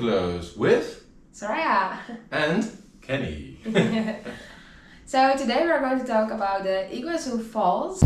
Close with Soraya. and Kenny. So today we are going to talk about the Iguazu Falls.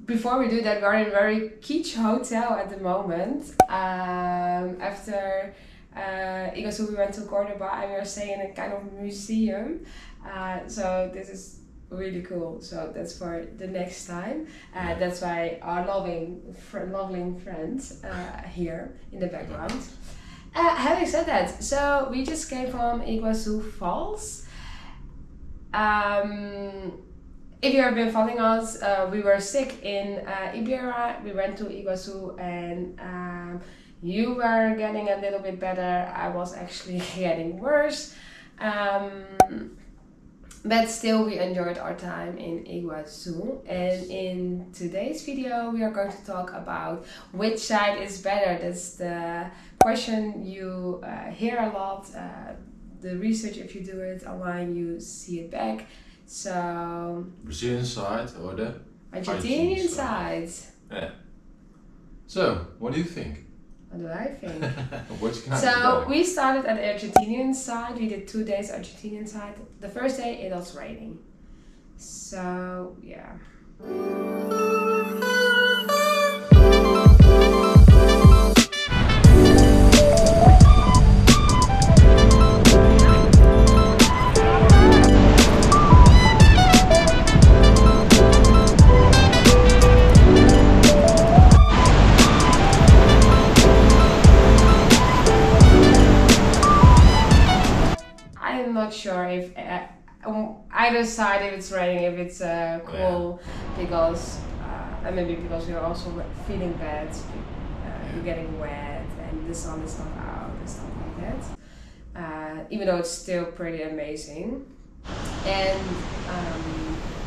Before we do that, we are in a very kitsch hotel at the moment. After Iguazu, we went to Cordoba and we are staying in a kind of museum. So this is really cool. So that's for the next time. That's why our loving friends here in the background. Having said that, so we just came from Iguazu Falls. If you have been following us, we were sick in Iberia. We went to Iguazu and you were getting a little bit better. I was actually getting worse. But still we enjoyed our time in Iguazu. And in today's video we are going to talk about which side is better. That's the question you hear a lot. The research, if you do it online, you see it back. So Brazilian side or the Argentinian side. Yeah. So, what do you think? What do I think? Which kind So we started at the Argentinian side. We did 2 days Argentinian side. The first day it was raining. So yeah. I'm not sure if either side, if it's raining, if it's cool, because maybe because you're also feeling bad, you're getting wet and the sun is not out and stuff like that. Even though it's still pretty amazing. And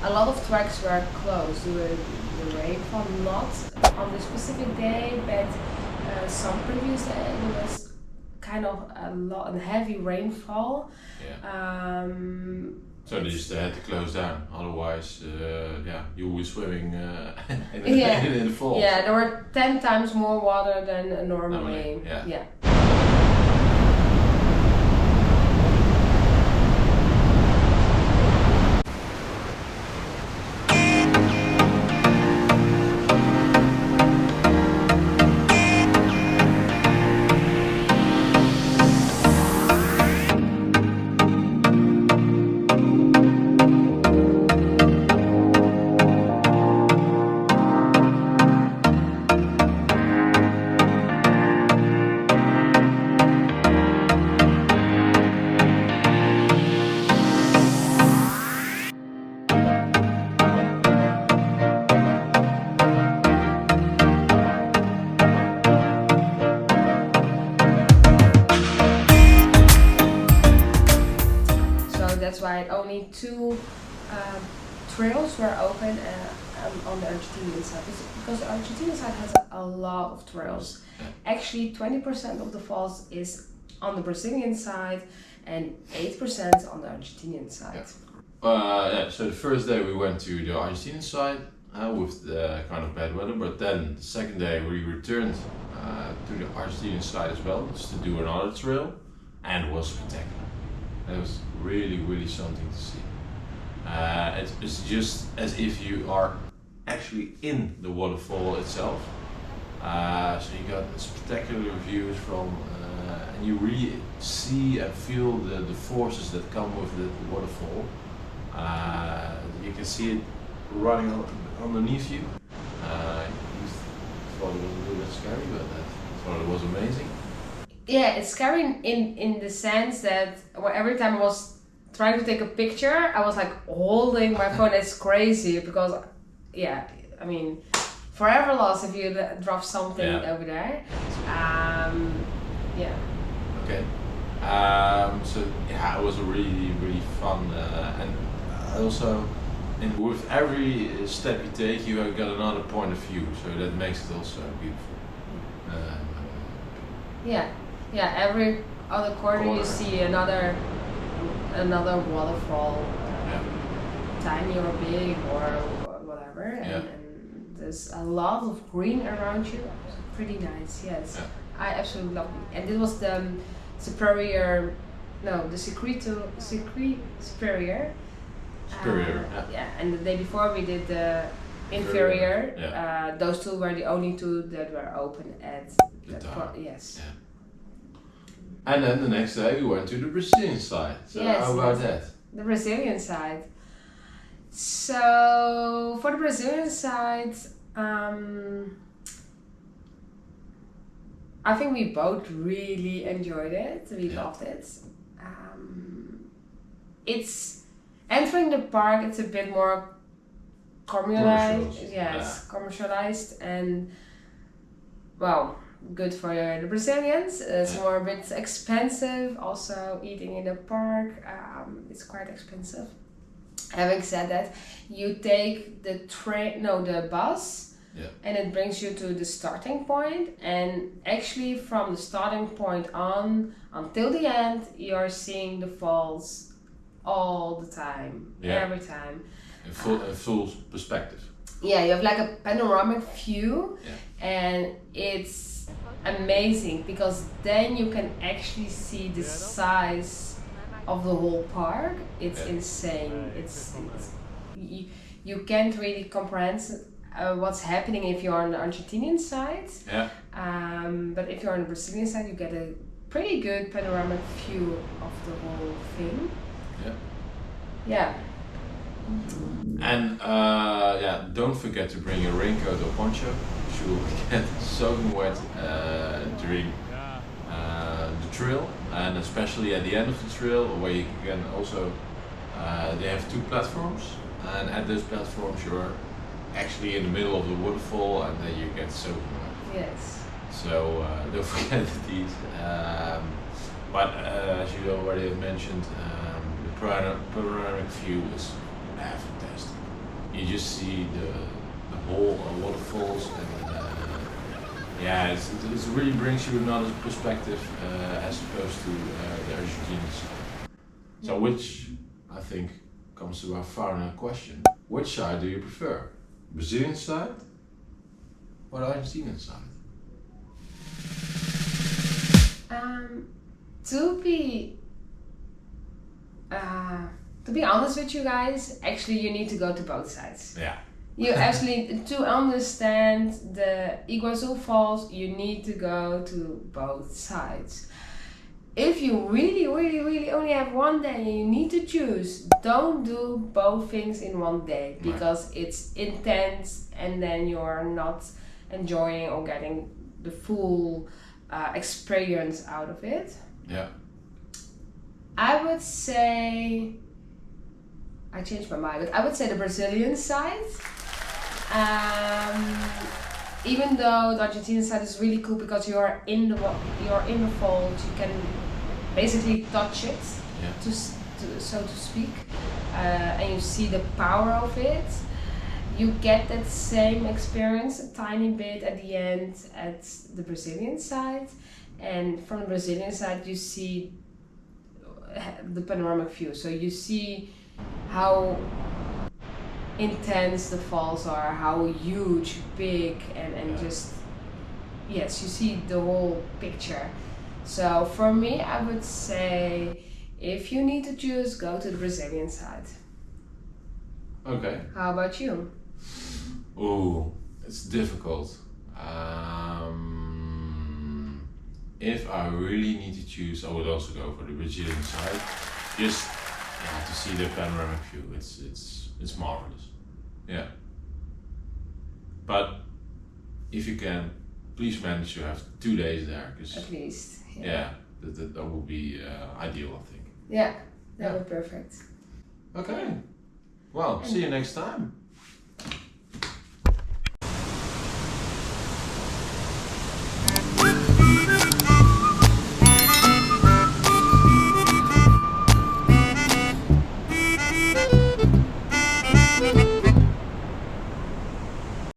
a lot of tracks were closed due to the rainfall, not on the specific day, but some previous day there was kind of a heavy rainfall. Yeah. So they just had to close down, otherwise you will be swimming in the falls. Yeah, there were 10 times more water than normally. Yeah. That's why only 2 trails were open on the Argentinian side, because the Argentinian side has a lot of trails. Actually 20% of the falls is on the Brazilian side and 8% on the Argentinian side. So the first day we went to the Argentinian side with the kind of bad weather, but then the second day we returned to the Argentinian side as well, just to do another trail, and it was spectacular. It was really something to see. It's just as if you are actually in the waterfall itself. So you got spectacular views from, and you really see and feel the forces that come with the waterfall. You can see it running underneath you. You thought it was a little bit scary, but I thought it was amazing. Yeah, it's scary in the sense that every time I was trying to take a picture, I was like holding my phone. It's crazy because, I mean, forever lost if you drop something over there. Okay. So it was a really fun, and also, with every step you take, you have got another point of view. So that makes it also beautiful. Every other corner you see another waterfall. tiny or big or whatever, and there's a lot of green around you. Pretty nice, yes. Yeah. I absolutely love it. And it was the superior, no, the Secreto superior. Superior, yeah. And the day before we did the inferior. Yeah. Those two were the only two that were open at that yes. Yeah. And then the next day we went to the Brazilian side. So how about that? The Brazilian side. So for the Brazilian side, I think we both really enjoyed it. We loved it. It's entering the park. It's a bit more commercialized. Yes, commercialized and well, good for the Brazilians. It's more a bit expensive. Also, eating in the park, it's quite expensive. Having said that, you take the the bus, and it brings you to the starting point. And actually, from the starting point on until the end, you're seeing the falls all the time, every time. In full perspective. Yeah, you have like a panoramic view, and it's amazing because then you can actually see the size of the whole park. It's insane. It's you can't really comprehend what's happening if you're on the Argentinian side. Yeah. But if you're on the Brazilian side, you get a pretty good panoramic view of the whole thing. Yeah. Yeah. And don't forget to bring your raincoat or poncho. You will get soaking wet during the trail, and especially at the end of the trail, where you can also they have 2 platforms, and at those platforms you're actually in the middle of the waterfall, and then you get soaking wet. Yes. So don't forget these. But as you already have mentioned, the panoramic view is fantastic. You just see the whole waterfalls, and it really brings you another perspective as opposed to the Argentinians. So which I think comes to our final question: which side do you prefer, Brazilian side or the Argentinian side? To be honest with you guys, actually you need to go to both sides. Yeah. You actually, to understand the Iguazu Falls, you need to go to both sides. If you really only have one day and you need to choose, don't do both things in one day because it's intense and then you're not enjoying or getting the full experience out of it. Yeah. I would say, I changed my mind, but I would say the Brazilian side. Even though the Argentinian side is really cool because you're in the falls, you can basically touch it, so to speak, and you see the power of it. You get that same experience a tiny bit at the end at the Brazilian side, and from the Brazilian side you see the panoramic view. So you see how intense the falls are, how huge, big, and just, yes, you see the whole picture. So for me, I would say if you need to choose, go to the Brazilian side. Okay. How about you? Ooh, it's difficult. If I really need to choose, I would also go for the Brazilian side. Just to see the panoramic view. It's marvelous. Yeah. But if you can, please manage to have 2 days there. At least. That would be ideal, I think. Yeah, that would be perfect. Okay. Well, see you next time.